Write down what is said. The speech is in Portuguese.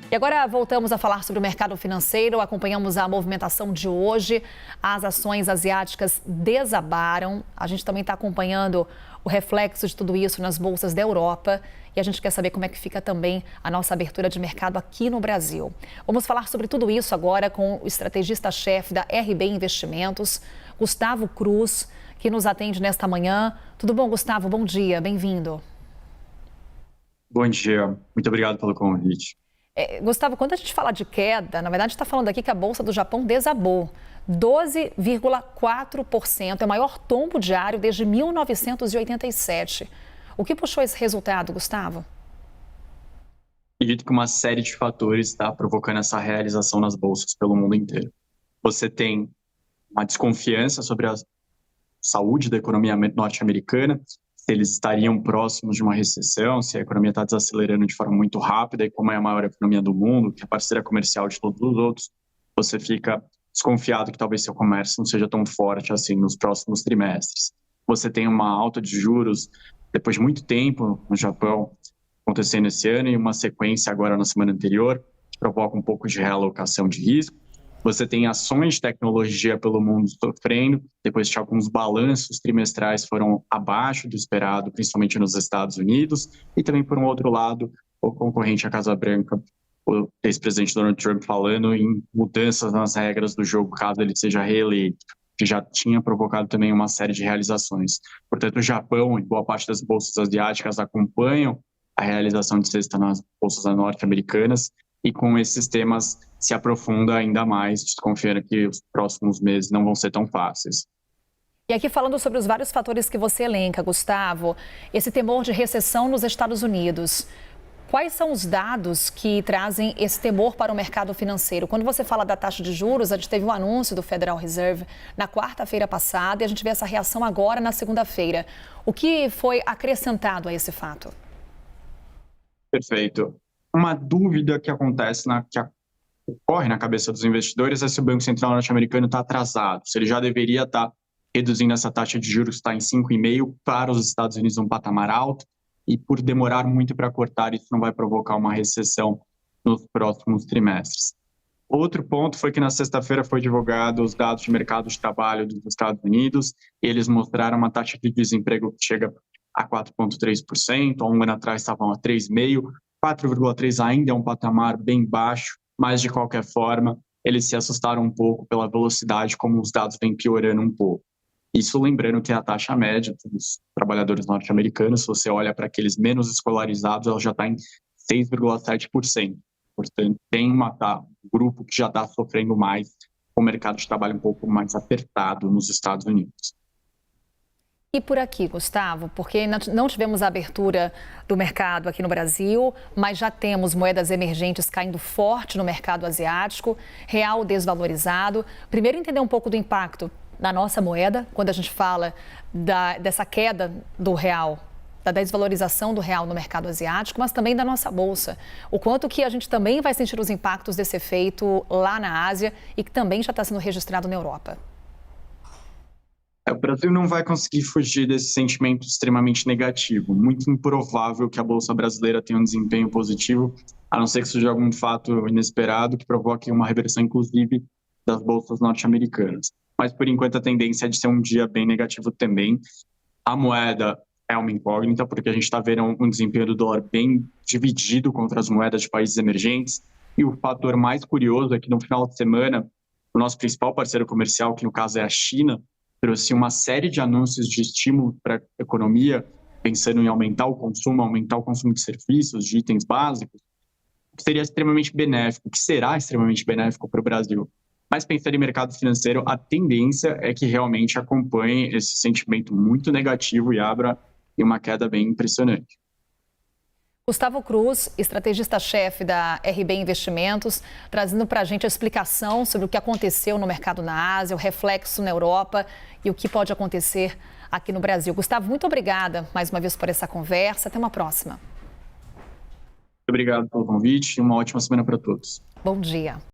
E agora voltamos a falar sobre o mercado financeiro. Acompanhamos a movimentação de hoje. As ações asiáticas desabaram. A gente também está acompanhando o reflexo de tudo isso nas bolsas da Europa. E a gente quer saber como é que fica também a nossa abertura de mercado aqui no Brasil. Vamos falar sobre tudo isso agora com o estrategista-chefe da RB Investimentos, Gustavo Cruz, que nos atende nesta manhã. Tudo bom, Gustavo? Bom dia, bem-vindo. Bom dia, muito obrigado pelo convite. Gustavo, quando a gente fala de queda, na verdade está falando aqui que a Bolsa do Japão desabou. 12,4%, é o maior tombo diário desde 1987. O que puxou esse resultado, Gustavo? Acredito que uma série de fatores está provocando essa realização nas bolsas pelo mundo inteiro. Você tem uma desconfiança sobre a saúde da economia norte-americana, se eles estariam próximos de uma recessão, se a economia está desacelerando de forma muito rápida e como é a maior economia do mundo, que é parceira comercial de todos os outros, você fica desconfiado que talvez seu comércio não seja tão forte assim nos próximos trimestres. Você tem uma alta de juros depois de muito tempo no Japão acontecendo esse ano e uma sequência agora na semana anterior, que provoca um pouco de realocação de risco. Você tem ações de tecnologia pelo mundo sofrendo, depois de alguns balanços trimestrais foram abaixo do esperado, principalmente nos Estados Unidos, e também, por um outro lado, o concorrente à Casa Branca, o ex-presidente Donald Trump, falando em mudanças nas regras do jogo caso ele seja reeleito, que já tinha provocado também uma série de realizações. Portanto, o Japão e boa parte das bolsas asiáticas acompanham a realização de sexta nas bolsas norte-americanas, e com esses temas se aprofunda ainda mais, desconfiando que os próximos meses não vão ser tão fáceis. E aqui falando sobre os vários fatores que você elenca, Gustavo, esse temor de recessão nos Estados Unidos. Quais são os dados que trazem esse temor para o mercado financeiro? Quando você fala da taxa de juros, a gente teve um anúncio do Federal Reserve na quarta-feira passada e a gente vê essa reação agora na segunda-feira. O que foi acrescentado a esse fato? Perfeito. Uma dúvida que acontece, que ocorre na cabeça dos investidores é se o Banco Central norte-americano está atrasado, se ele já deveria estar reduzindo essa taxa de juros que está em 5,5% para os Estados Unidos um patamar alto, e por demorar muito para cortar, isso não vai provocar uma recessão nos próximos trimestres. Outro ponto foi que na sexta-feira foi divulgado os dados de mercado de trabalho dos Estados Unidos, e eles mostraram uma taxa de desemprego que chega a 4,3%, há um ano atrás estavam a 3,5%, 4,3% ainda é um patamar bem baixo, mas de qualquer forma eles se assustaram um pouco pela velocidade como os dados vêm piorando um pouco. Isso lembrando que a taxa média dos trabalhadores norte-americanos, se você olha para aqueles menos escolarizados, ela já está em 6,7%. Portanto, tem um grupo que já está sofrendo mais com o mercado de trabalho um pouco mais apertado nos Estados Unidos. E por aqui, Gustavo, porque não tivemos a abertura do mercado aqui no Brasil, mas já temos moedas emergentes caindo forte no mercado asiático, real desvalorizado. Primeiro, entender um pouco do impacto na nossa moeda, quando a gente fala dessa queda do real, da desvalorização do real no mercado asiático, mas também da nossa bolsa. O quanto que a gente também vai sentir os impactos desse efeito lá na Ásia e que também já está sendo registrado na Europa. O Brasil não vai conseguir fugir desse sentimento extremamente negativo. Muito improvável que a Bolsa brasileira tenha um desempenho positivo, a não ser que surja algum fato inesperado que provoque uma reversão, inclusive, das bolsas norte-americanas. Mas, por enquanto, a tendência é de ser um dia bem negativo também. A moeda é uma incógnita, porque a gente está vendo um desempenho do dólar bem dividido contra as moedas de países emergentes. E o fator mais curioso é que, no final de semana, o nosso principal parceiro comercial, que no caso é a China, trouxe uma série de anúncios de estímulo para a economia, pensando em aumentar o consumo de serviços, de itens básicos, que seria extremamente benéfico, que será extremamente benéfico para o Brasil. Mas pensando em mercado financeiro, a tendência é que realmente acompanhe esse sentimento muito negativo e abra em uma queda bem impressionante. Gustavo Cruz, estrategista-chefe da RB Investimentos, trazendo para a gente a explicação sobre o que aconteceu no mercado na Ásia, o reflexo na Europa e o que pode acontecer aqui no Brasil. Gustavo, muito obrigada mais uma vez por essa conversa. Até uma próxima. Muito obrigado pelo convite e uma ótima semana para todos. Bom dia.